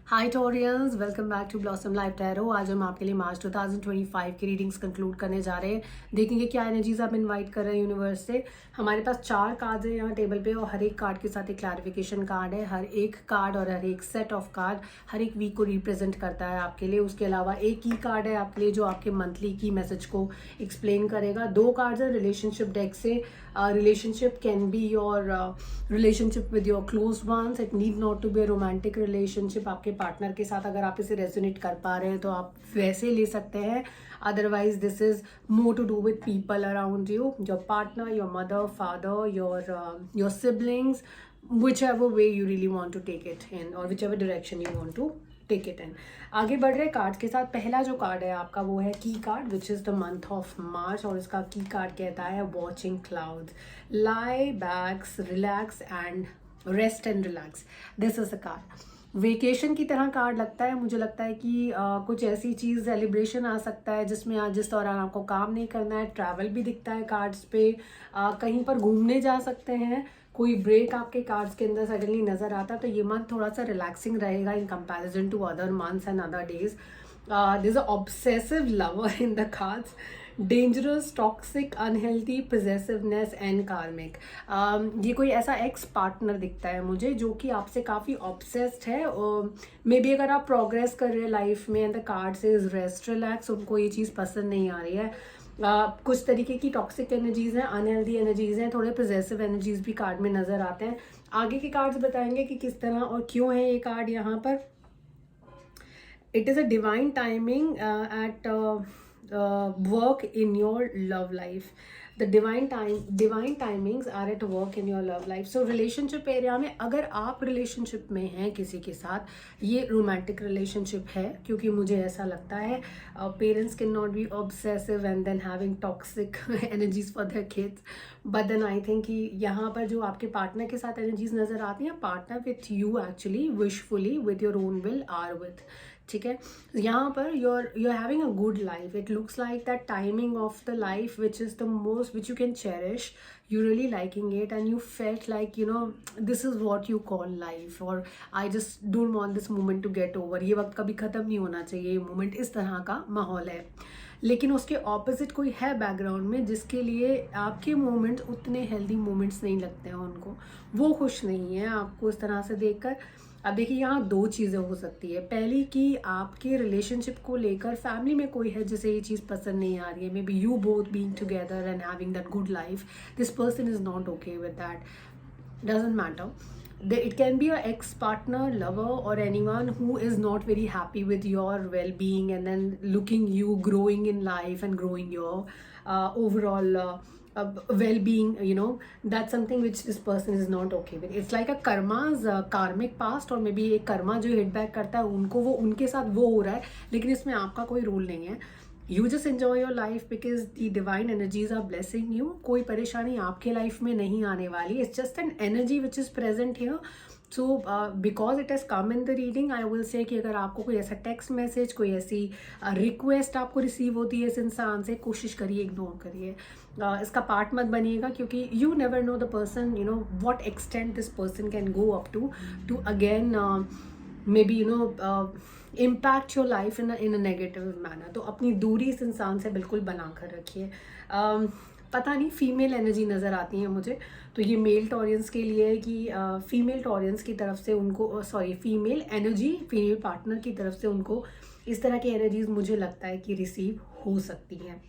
हाय टोरियंस, welcome back to Blossom Life Tarot. आज हम आपके लिए मार्च 2025 की रीडिंग्स कंक्लूड करने जा रहे हैं। देखेंगे क्या एनर्जीज आप इनवाइट कर रहे हैं यूनिवर्स से। हमारे पास 4 कार्ड्स हैं यहाँ टेबल पे और हर एक कार्ड के साथ एक क्लैरिफिकेशन कार्ड है। हर एक कार्ड और हर एक सेट ऑफ कार्ड हर एक वीक को रिप्रेजेंट करता है आपके लिए। उसके अलावा एक की कार्ड है आपके लिए जो आपके मंथली की मैसेज को एक्सप्लेन करेगा। 2 कार्ड्स है रिलेशनशिप डेक से। Relationship can be your relationship with your close ones, it need not to be a romantic relationship. आपके पार्टनर के साथ अगर आप इसे रेजोनेट कर पा रहे हैं तो आप वैसे ले सकते हैं। Otherwise this is more to do with people around you, your partner, your mother, father, your siblings, whichever way you really want to take it in or whichever direction you want to take it in. आगे बढ़ रहे card के साथ पहला जो card है आपका वो है की card which is the month of March और इसका की कार्ड कहता है watching clouds, lie backs, relax and rest and relax. This is a card vacation की तरह कार्ड लगता है। मुझे लगता है कि कुछ ऐसी चीज़ सेलिब्रेशन आ सकता है जिसमें आज जिस दौरान आपको काम नहीं करना है। ट्रैवल भी दिखता है कार्ड्स पे, कहीं पर घूमने जा सकते हैं। कोई ब्रेक आपके कार्ड्स के अंदर सडनली नजर आता है तो ये मंथ थोड़ा सा रिलैक्सिंग रहेगा in comparison to other months and other days. There is a obsessive lover in the cards, dangerous, toxic, unhealthy, possessiveness and karmic. ये कोई ऐसा एक्स पार्टनर दिखता है मुझे जो कि आपसे काफ़ी ऑब्सेस्ड है। मे बी अगर आप प्रोग्रेस कर रहे हैं लाइफ में एंड द कार्ड से इज रेस्ट रिलैक्स, उनको ये चीज़ पसंद नहीं आ रही है। कुछ तरीके की टॉक्सिक एनर्जीज हैं, अनहेल्दी एनर्जीज हैं, थोड़े पोजेसिव एनर्जीज भी कार्ड में नजर आते हैं। आगे के कार्ड्स बताएंगे कि किस तरह और क्यों है ये कार्ड यहाँ पर। It is a divine timing at work in your love life. The divine timings are at work in your love life. So relationship area में अगर आप रिलेशनशिप में हैं किसी के साथ, ये रोमांटिक रिलेशनशिप है क्योंकि मुझे ऐसा लगता है parents can not be obsessive and then having toxic energies for their kids. But then I think कि यहाँ पर जो आपके पार्टनर के साथ एनर्जीज नजर आती हैं, partner with you actually wishfully with your own will are with, ठीक है। यहाँ पर you're having a good life. It looks like that timing of the life which is the most which you can cherish. You're really liking it and you felt like this is what you call life, or I just don't want this moment to get over. ये वक्त कभी ख़त्म नहीं होना चाहिए, ये moment इस तरह का माहौल है। लेकिन उसके ऑपोजिट कोई है बैकग्राउंड में जिसके लिए आपके मोमेंट्स उतने हेल्दी मोमेंट्स नहीं लगते हैं उनको, वो खुश नहीं है आपको इस तरह से देखकर। अब देखिए यहाँ 2 चीज़ें हो सकती है। पहली कि आपके रिलेशनशिप को लेकर फैमिली में कोई है जिसे ये चीज़ पसंद नहीं आ रही है। May be you both being together and having that good life, this person is not okay with that, doesn't matter. It can be your ex-partner, lover, or anyone who is not very happy with your well-being and then looking you growing in life and growing your overall well-being. That's something which this person is not okay with. It's like a karma's karmic past, और maybe एक कर्मा जो hit back करता है उनको, वो उनके साथ वो हो रहा है लेकिन इसमें आपका कोई रोल नहीं है। You just enjoy your life because the divine energies are blessing you. कोई परेशानी आपके लाइफ में नहीं आने वाली। It's just an energy which is present here. So because it has come in the reading, I will say कि अगर आपको कोई ऐसा टेक्स्ट मैसेज, कोई ऐसी रिक्वेस्ट आपको रिसीव होती है इस इंसान से, कोशिश करिए इग्नोर करिए, इसका पार्ट मत बनिएगा क्योंकि you never know the person, what extent this person can go up to again maybe impact your life in a negative manner. तो अपनी दूरी इस इंसान से बिल्कुल बना कर रखिए। पता नहीं, फीमेल एनर्जी नज़र आती है मुझे, तो ये मेल टॉरियंस के लिए है कि फीमेल टॉरियंस की तरफ से उनको फीमेल एनर्जी फीमेल पार्टनर की तरफ से उनको इस तरह की एनर्जीज मुझे लगता है कि रिसीव हो सकती हैं।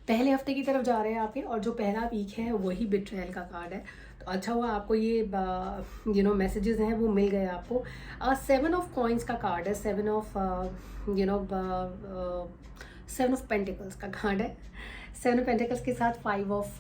पहले हफ्ते की तरफ जा रहे हैं आपके, और जो पहला वीक है वही बिट्रेयल का कार्ड है। तो अच्छा हुआ आपको ये मैसेजेस हैं वो मिल गए आपको। 7 ऑफ कॉइन्स का कार्ड है, 7 ऑफ पेंटिकल्स का कार्ड है। 7 ऑफ पेंटिकल्स के साथ 5 ऑफ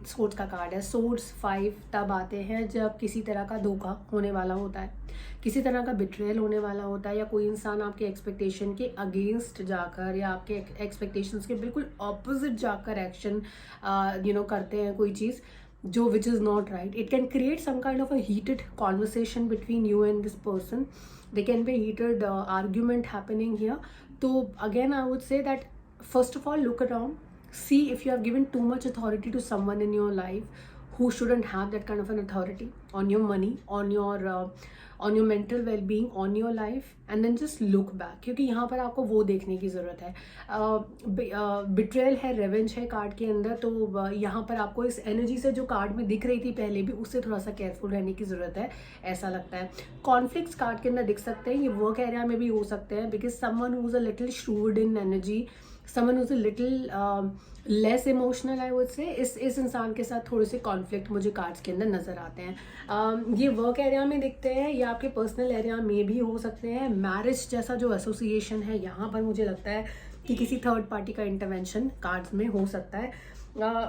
सोर्ड्स का कार्ड है। सोर्ड्स 5 तब आते हैं जब किसी तरह का धोखा होने वाला होता है, किसी तरह का बिट्रेयल होने वाला होता है, या कोई इंसान आपके एक्सपेक्टेशन के अगेंस्ट जाकर या आपके एक्सपेक्टेशंस के बिल्कुल ऑपोजिट जाकर एक्शन करते हैं कोई चीज़ जो which is not right. It can create some kind of a heated conversation between you and this person. They can be heated argument happening here. तो again I would say that first of all, look around, see if you have given too much authority to someone in your life who shouldn't have that kind of an authority on your money, on your mental wellbeing, on your life, and then just look back, क्योंकि यहाँ पर आपको वो देखने की ज़रूरत है। Betrayal है, रेवेंज है कार्ड के अंदर, तो यहाँ पर आपको इस एनर्जी से जो कार्ड में दिख रही थी पहले भी, उससे थोड़ा सा केयरफुल रहने की ज़रूरत है, ऐसा लगता है। कॉन्फ्लिक्ट्स कार्ड के अंदर दिख सकते हैं, ये वर्क एरिया में भी हो सकते हैं, because someone who is a little shrewd in energy, someone who is a little less emotional, I would से, इस इंसान के साथ थोड़े से कॉन्फ्लिक्ट मुझे कार्ड्स के अंदर नज़र आते हैं। ये वर्क एरिया में दिखते हैं या आपके पर्सनल एरिया में भी हो सकते हैं। मैरिज जैसा जो एसोसिएशन है, यहाँ पर मुझे लगता है कि किसी थर्ड पार्टी का इंटरवेंशन कार्ड्स में हो सकता है।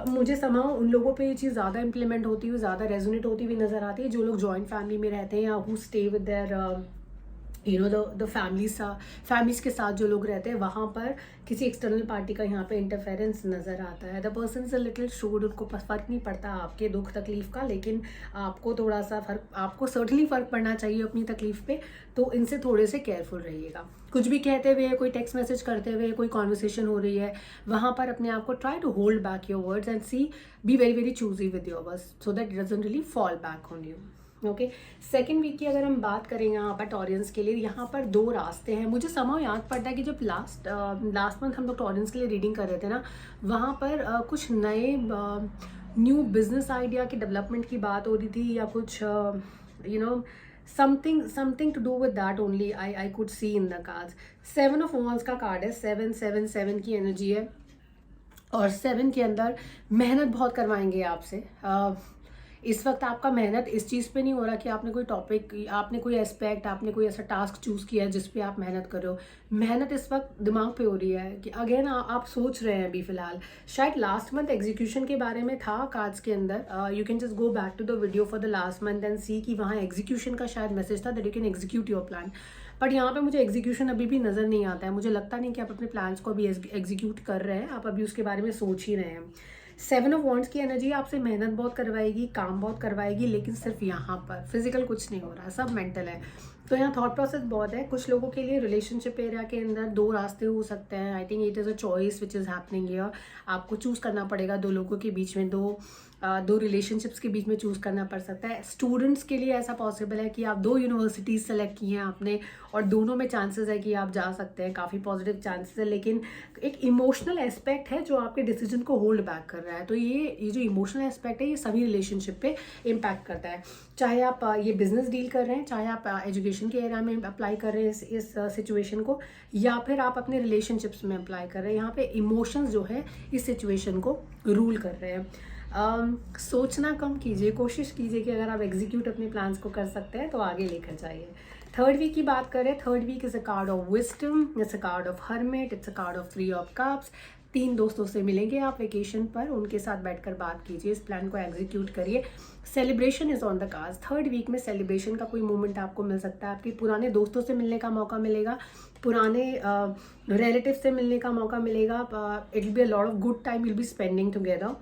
मुझे समाओ उन लोगों पे ये चीज़ ज़्यादा इंप्लीमेंट होती हुई, ज़्यादा रेजोनेट होती हुई नज़र आती है जो लोग जॉइंट फैमिली में रहते हैं या who stay with their the families के साथ जो लोग रहते हैं, वहाँ पर किसी एक्सटर्नल पार्टी का यहाँ पे इंटरफेरेंस नज़र आता है। The person is a little shrewd, उनको फ़र्क नहीं पड़ता आपके दुख तकलीफ का, लेकिन आपको थोड़ा सा आपको सर्टनली फ़र्क पड़ना चाहिए अपनी तकलीफ पे, तो इनसे थोड़े से केयरफुल रहिएगा। कुछ भी कहते हुए, कोई टेक्स्ट मैसेज करते हुए, कोई कॉन्वर्सेशन हो रही है, वहाँ पर अपने आप को try to hold back your words and see, be very very choosy with your words so that it doesn't really fall back on you. Okay, second week की अगर हम बात करेंगे यहाँ पर टॉरियंस के लिए, यहाँ पर 2 रास्ते हैं। मुझे समय याद पड़ता है कि जब लास्ट मंथ हम लोग टॉरियंस के लिए रीडिंग कर रहे थे ना, वहाँ पर कुछ नए न्यू बिजनेस आइडिया की डेवलपमेंट की बात हो रही थी, या कुछ something to do with that only I could see in the cards. 7 of wands का कार्ड है, 7 की एनर्जी है, और 7 के अंदर मेहनत बहुत करवाएंगे आपसे। इस वक्त आपका मेहनत इस चीज़ पे नहीं हो रहा कि आपने कोई टॉपिक, आपने कोई एस्पेक्ट, आपने कोई ऐसा टास्क चूज़ किया है जिस पे आप मेहनत कर रहे हो। मेहनत इस वक्त दिमाग पे हो रही है कि अगेन आप सोच रहे हैं अभी फ़िलहाल, शायद लास्ट मंथ एग्जीक्यूशन के बारे में था कार्ड्स के अंदर। You can just go back to the video for the last month and see कि वहाँ एग्जीक्यूशन का शायद मैसेज था that you can execute your plan. But यहाँ पे मुझे एग्जीक्यूशन अभी भी नज़र नहीं आता है। मुझे लगता नहीं कि आप अपने प्लान्स को अभी एग्जीक्यूट कर रहे हैं, आप अभी उसके बारे में सोच ही रहे हैं। 7 ऑफ वॉन्ड्स की एनर्जी आपसे मेहनत बहुत करवाएगी, काम बहुत करवाएगी, लेकिन सिर्फ यहाँ पर फिजिकल कुछ नहीं हो रहा, सब मेंटल है। तो यहाँ थॉट प्रोसेस बहुत है। कुछ लोगों के लिए रिलेशनशिप एरिया के अंदर 2 रास्ते हो सकते हैं। I think it is a choice which is happening here. आपको चूज़ करना पड़ेगा 2 लोगों के बीच में, 2 रिलेशनशिप्स के बीच में चूज़ करना पड़ सकता है। स्टूडेंट्स के लिए ऐसा पॉसिबल है कि आप 2 यूनिवर्सिटीज़ सेलेक्ट की हैं आपने, और दोनों में चांसेस है कि आप जा सकते हैं, काफ़ी पॉजिटिव चांसेस है, लेकिन एक इमोशनल एस्पेक्ट है जो आपके डिसीजन को होल्ड बैक कर रहा है। तो ये जो इमोशनल एस्पेक्ट है, ये सभी रिलेशनशिप पे इम्पैक्ट करता है। चाहे आप ये बिजनेस डील कर रहे हैं, चाहे आप एजुकेशन के एरिया में अप्लाई कर रहे हैं इस सिचुएशन को, या फिर आप अपने रिलेशनशिप्स में अप्लाई कर रहे हैं, यहाँ पे इमोशंस जो है इस सिचुएशन को रूल कर रहे हैं। सोचना कम कीजिए, कोशिश कीजिए कि अगर आप एग्जीक्यूट अपने प्लान्स को कर सकते हैं तो आगे लेकर जाइए। थर्ड वीक की बात करें, third week is a card of wisdom, it's a card of hermit, it's a card of 3 of cups. 3 दोस्तों से मिलेंगे आप वेकेशन पर, उनके साथ बैठकर बात कीजिए, इस प्लान को एग्जीक्यूट करिए। Celebration is on the cards. Third week में सेलिब्रेशन का कोई मोमेंट आपको मिल सकता है, आपके पुराने दोस्तों से मिलने का मौका मिलेगा, पुराने रिलेटिव से मिलने का मौका मिलेगा। It will be a lot of good time will be spending together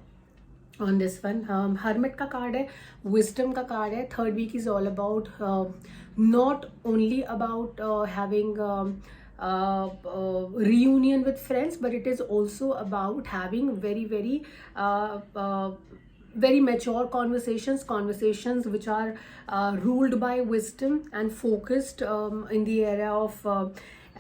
on this one. Hermit का कार्ड है, विजडम का कार्ड है। Third week is all about not only about having reunion with friends, but it is also about having very mature conversations which are ruled by wisdom and focused in the area of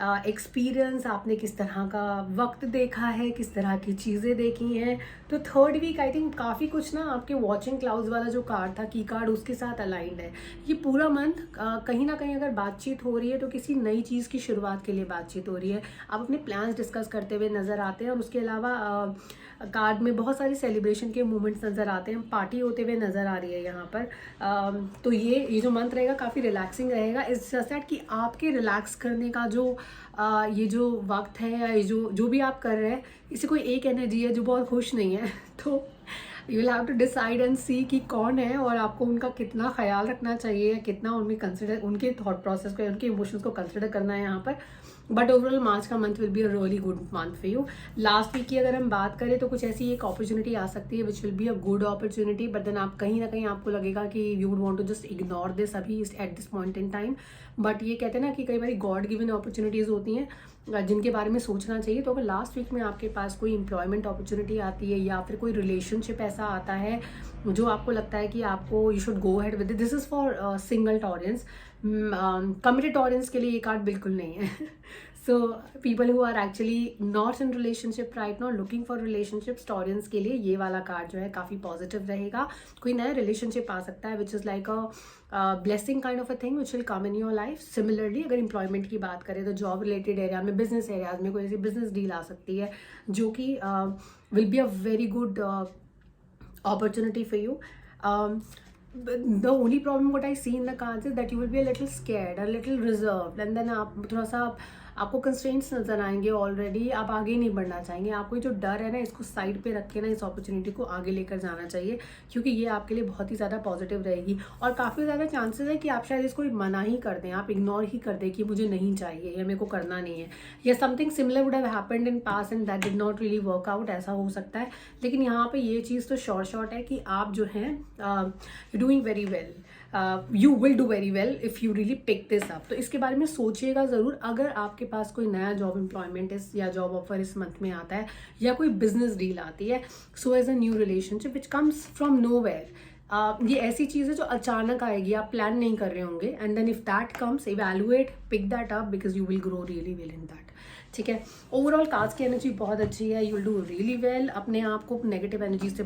experience. आपने किस तरह का वक्त देखा है, किस तरह की चीज़ें देखी हैं। तो थर्ड वीक आई थिंक काफ़ी कुछ ना आपके वॉचिंग क्लाउड्स वाला जो कार्ड था, की कार्ड, उसके साथ अलाइंड है। ये पूरा मंथ कहीं ना कहीं अगर बातचीत हो रही है तो किसी नई चीज़ की शुरुआत के लिए बातचीत हो रही है। आप अपने प्लान्स डिस्कस करते हुए नज़र आते हैं, और उसके अलावा कार्ड में बहुत सारी सेलिब्रेशन के मोमेंट्स नज़र आते हैं, पार्टी होते हुए नज़र आ रही है यहाँ पर। तो ये जो मंथ रहेगा काफ़ी रिलैक्सिंग रहेगा। इस दैट कि आपके रिलैक्स करने का जो ये जो वक्त है, या ये जो भी आप कर रहे हैं, इसे कोई एक एनर्जी है जो बहुत खुश नहीं है। तो you will have to decide and see कि कौन है, और आपको उनका कितना ख्याल रखना चाहिए, कितना उनके थॉट प्रोसेस को, उनके इमोशंस को कंसिडर करना है यहाँ पर। बट ओवरऑल मार्च का month will be a really good month for you. Last week की अगर हम बात करें तो कुछ ऐसी एक अपॉर्चुनिटी आ सकती है which will be a good opportunity, but then आप कहीं ना कहीं आपको लगेगा कि you would want to just ignore this अभी at this point in time. But ये कहते हैं ना कि कई बार गॉड गिवन अपॉर्चुनिटीज़ होती हैं जिनके बारे में सोचना चाहिए। तो अगर लास्ट वीक में आपके पास कोई एम्प्लॉयमेंट अपॉर्चुनिटी आती है, या फिर कोई रिलेशनशिप ऐसा आता है जो आपको लगता है कि आपको you should go ahead with, this is for single Taureans. Committed Taureans के लिए ये कार्ड बिल्कुल नहीं है. So people who are actually not in relationship right now, looking for relationships, Taureans के लिए ये वाला कार्ड जो है काफ़ी पॉजिटिव रहेगा. कोई नया रिलेशनशिप आ सकता है which is like a blessing kind of a thing which will come in your life. Similarly अगर एम्प्लॉयमेंट की बात करें तो जॉब रिलेटेड एरिया में, बिजनेस एरियाज में कोई ऐसी बिजनेस डील आ सकती है जो कि will be a very good opportunity for you. The only problem what I see in the cards is that you will be a little scared, a little reserved, and then आप थोड़ा सा आपको constraints नजर आएंगे. Already आप आगे नहीं बढ़ना चाहेंगे. आपको जो डर है ना, इसको साइड पे रख के ना इस अपॉर्चुनिटी को आगे लेकर जाना चाहिए, क्योंकि ये आपके लिए बहुत ही ज़्यादा पॉजिटिव रहेगी. और काफ़ी ज़्यादा चांसेस है कि आप शायद इसको मना ही कर दें, आप इग्नोर ही कर दें कि मुझे नहीं चाहिए या मेरे को करना नहीं है, या something similar would have happened in past and that did not really work out. ऐसा हो सकता है. लेकिन यहाँ पे ये चीज़ तो शॉर्ट है कि आप जो हैं doing very well. You will do very well if you really pick this up. तो इसके बारे में सोचिएगा ज़रूर. अगर आपके पास कोई नया जॉब एम्प्लॉयमेंट या जॉब ऑफर इस मंथ में आता है, या कोई बिजनेस डील आती है, so as a new relationship which comes from nowhere. ये ऐसी चीज़ है जो अचानक आएगी, आप प्लान नहीं कर रहे होंगे. And then if that comes, evaluate, pick that up, because you will grow really well in that. ठीक है. ओवरऑल कार्ड्स की एनर्जी बहुत अच्छी है. You will do really well. अपने आप को नेगेटिव एनर्जी से